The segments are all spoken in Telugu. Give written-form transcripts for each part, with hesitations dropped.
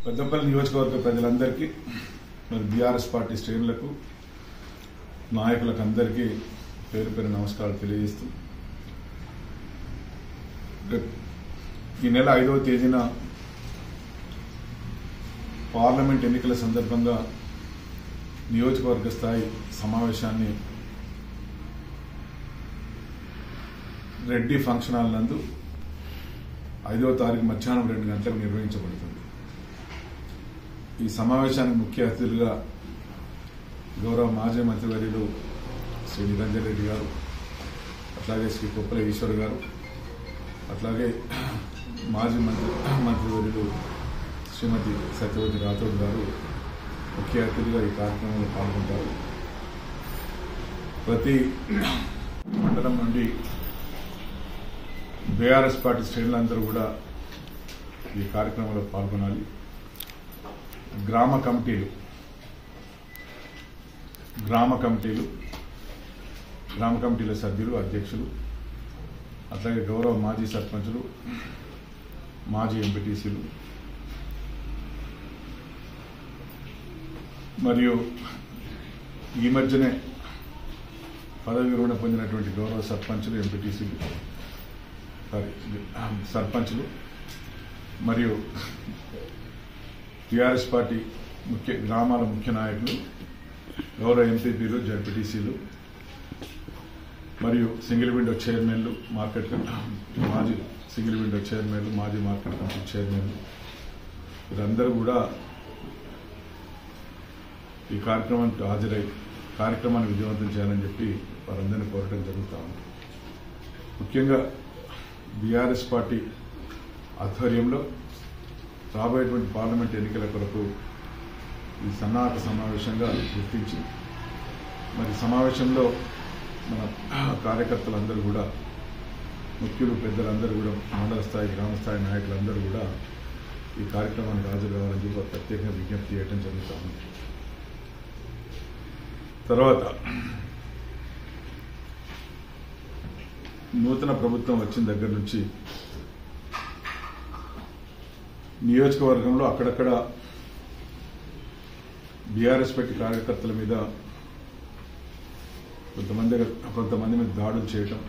పెద్దపల్లి నియోజకవర్గ ప్రజలందరికీ మరి బీఆర్ఎస్ పార్టీ శ్రేణులకు నాయకులకు అందరికీ పేరు పేరు నమస్కారాలు తెలియజేస్తూ ఈ నెల 5వ తేదీన పార్లమెంట్ ఎన్నికల సందర్భంగా నియోజకవర్గ స్థాయి సమావేశాన్ని రెడ్డి ఫంక్షన్ హాల్ నందు 5వ తారీఖు మధ్యాహ్నం 2 గంటలకు నిర్వహించబడుతుంది. ఈ సమావేశానికి ముఖ్య అతిథులుగా గౌరవ మాజీ మంత్రివర్యులు శ్రీ నిరంజన్ రెడ్డి గారు, అట్లాగే శ్రీ కొప్పల ఈశ్వర్ గారు, అట్లాగే మాజీ మంత్రివర్యులు శ్రీమతి సత్యవతి రాథోడ్ గారు ముఖ్య అతిథిగా ఈ కార్యక్రమంలో పాల్గొంటారు. ప్రతి మండలం నుండి బీఆర్ఎస్ పార్టీ శ్రేణులందరూ కూడా ఈ కార్యక్రమంలో పాల్గొనాలి. గ్రామ కమిటీల సభ్యులు, అధ్యక్షులు, అట్లాగే గౌరవ మాజీ సర్పంచులు, మాజీ ఎంపీటీసీలు మరియు ఈ మధ్యనే పదవి విరమణ పొందినటువంటి గౌరవ సర్పంచులు, ఎంపీటీసీలు, సర్పంచులు మరియు టీఆర్ఎస్ పార్టీ గ్రామాల ముఖ్య నాయకులు, గౌరవ ఎంపీపీలు, జడ్పీటీసీలు మరియు సింగిల్ విండో చైర్మన్లు, మాజీ సింగిల్ విండో చైర్మన్లు, మాజీ మార్కెట్ కమిటీ చైర్మన్లు, వీరందరూ కూడా ఈ కార్యక్రమానికి హాజరై కార్యక్రమాన్ని విజయవంతం చేయాలని చెప్పి వారందరినీ కోరటం జరుగుతూ ఉంది. ముఖ్యంగా బీఆర్ఎస్ పార్టీ ఆధ్వర్యంలో రాబోయేటువంటి పార్లమెంట్ ఎన్నికల కొరకు ఈ సన్నాహక సమావేశంగా గుర్తించి మరి సమావేశంలో మన కార్యకర్తలందరూ కూడా, ముఖ్యులు, పెద్దలందరూ కూడా, మండల స్థాయి, గ్రామ స్థాయి నాయకులందరూ కూడా ఈ కార్యక్రమానికి హాజరు కావాలని చెప్పి ప్రత్యేకంగా విజ్ఞప్తి చేయడం జరుగుతూ ఉంది. తర్వాత నూతన ప్రభుత్వం వచ్చిన దగ్గర నుంచి నియోజకవర్గంలో అక్కడక్కడ బీఆర్ఎస్ పార్టీ కార్యకర్తల మీద కొంతమంది మీద దాడులు చేయటం,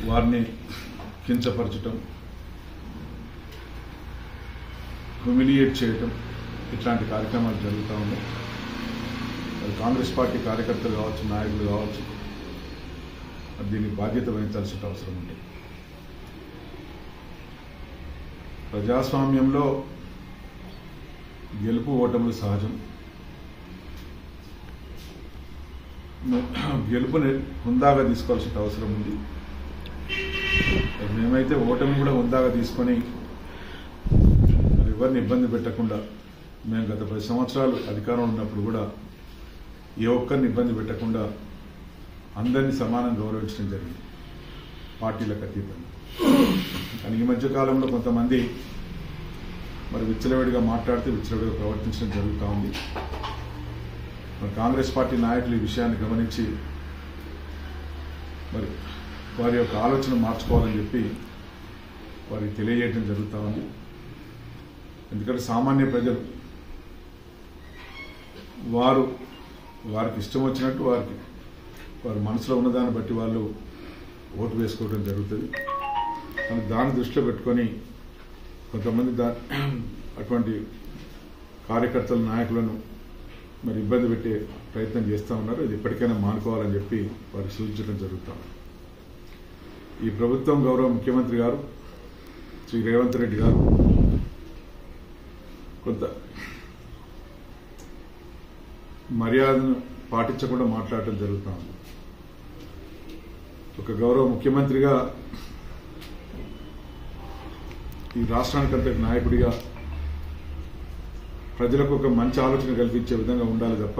వారిని కించపరచటం, హ్యూమిలియేట్ చేయటం, ఇట్లాంటి కార్యక్రమాలు జరుగుతూ ఉన్నాయి. కాంగ్రెస్ పార్టీ కార్యకర్తలు కావచ్చు, నాయకులు కావచ్చు, దీనికి బాధ్యత వహించాల్సిన అవసరం ఉంది. ప్రజాస్వామ్యంలో గెలుపు ఓటములు సహజం. గెలుపుని హుందాగా తీసుకోవాల్సిన అవసరం ఉంది. మేమైతే ఓటమి కూడా హుందాగా తీసుకొని ఎవరిని ఇబ్బంది పెట్టకుండా, మేము గత 10 సంవత్సరాలు అధికారం ఉన్నప్పుడు కూడా ఏ ఒక్కరిని ఇబ్బంది పెట్టకుండా అందరినీ సమానంగా గౌరవించడం జరిగింది, పార్టీలకు అతీతంగా. కానీ ఈ మధ్య కాలంలో కొంతమంది మరి విచ్చలవిడిగా మాట్లాడితే విచ్చలవిడిగా ప్రవర్తించడం జరుగుతూ ఉంది. మరి కాంగ్రెస్ పార్టీ నాయకులు ఈ విషయాన్ని గమనించి మరి వారి యొక్క ఆలోచన మార్చుకోవాలని చెప్పి వారికి తెలియజేయడం జరుగుతూ ఉంది. ఎందుకంటే సామాన్య ప్రజలు వారికి ఇష్టం వచ్చినట్టు వారి మనసులో ఉన్నదాన్ని బట్టి వాళ్ళు ఓటు వేసుకోవడం జరుగుతుంది. కానీ దాన్ని దృష్టిలో పెట్టుకొని కొంతమంది అటువంటి కార్యకర్తల, నాయకులను మరి ఇబ్బంది పెట్టే ప్రయత్నం చేస్తూ ఉన్నారు. ఇది ఎప్పటికైనా మానుకోవాలని చెప్పి వారికి సూచించడం జరుగుతాం. ఈ ప్రభుత్వం గౌరవ ముఖ్యమంత్రి గారు శ్రీ రేవంత్ రెడ్డి గారు కొంత మర్యాదను పాటించకుండా మాట్లాడటం జరుగుతూ ఉంది. ఒక గౌరవ ముఖ్యమంత్రిగా, ఈ రాష్ట్రానికంత నాయకుడిగా ప్రజలకు ఒక మంచి ఆలోచన కల్పించే విధంగా ఉండాలి తప్ప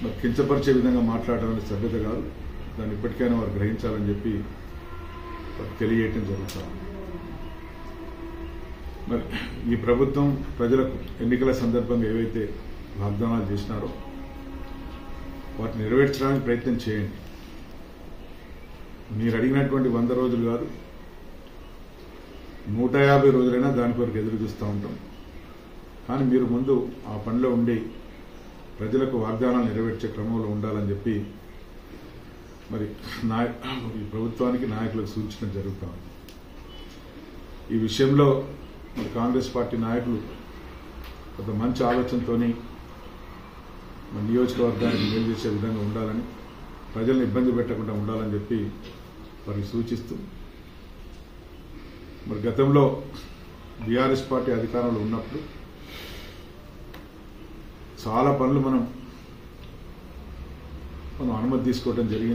మరి కించపరిచే విధంగా మాట్లాడటం అనేది సభ్యత కాదు. దాన్ని ఇప్పటికైనా వారు గ్రహించాలని చెప్పి తెలియజేయటం జరుగుతాం. మరి ఈ ప్రభుత్వం ప్రజలకు ఎన్నికల సందర్భంగా ఏవైతే వాగ్దానాలు చేసినారో వాటిని నెరవేర్చడానికి ప్రయత్నం చేయండి. మీరు అడిగినటువంటి 100 రోజులు కాదు, 150 రోజులైనా దాని కొరకు ఎదురు చూస్తూ ఉంటాం. కానీ మీరు ముందు ఆ పనిలో ఉండి ప్రజలకు వాగ్దానాలు నెరవేర్చే క్రమంలో ఉండాలని చెప్పి మరి ఈ ప్రభుత్వానికి నాయకులకు సూచించడం జరుగుతాం. ఈ విషయంలో మరి కాంగ్రెస్ పార్టీ నాయకులు కొంత మంచి ఆలోచనతో మన నియోజకవర్గానికి మేలు చేసే విధంగా ఉండాలని, ప్రజలను ఇబ్బంది పెట్టకుండా ఉండాలని చెప్పి వారికి సూచిస్తూ మరి గతంలో బీఆర్ఎస్ పార్టీ అధికారంలో ఉన్నప్పుడు చాలా పనులు మనం అనుమతి తీసుకోవడం జరిగింది.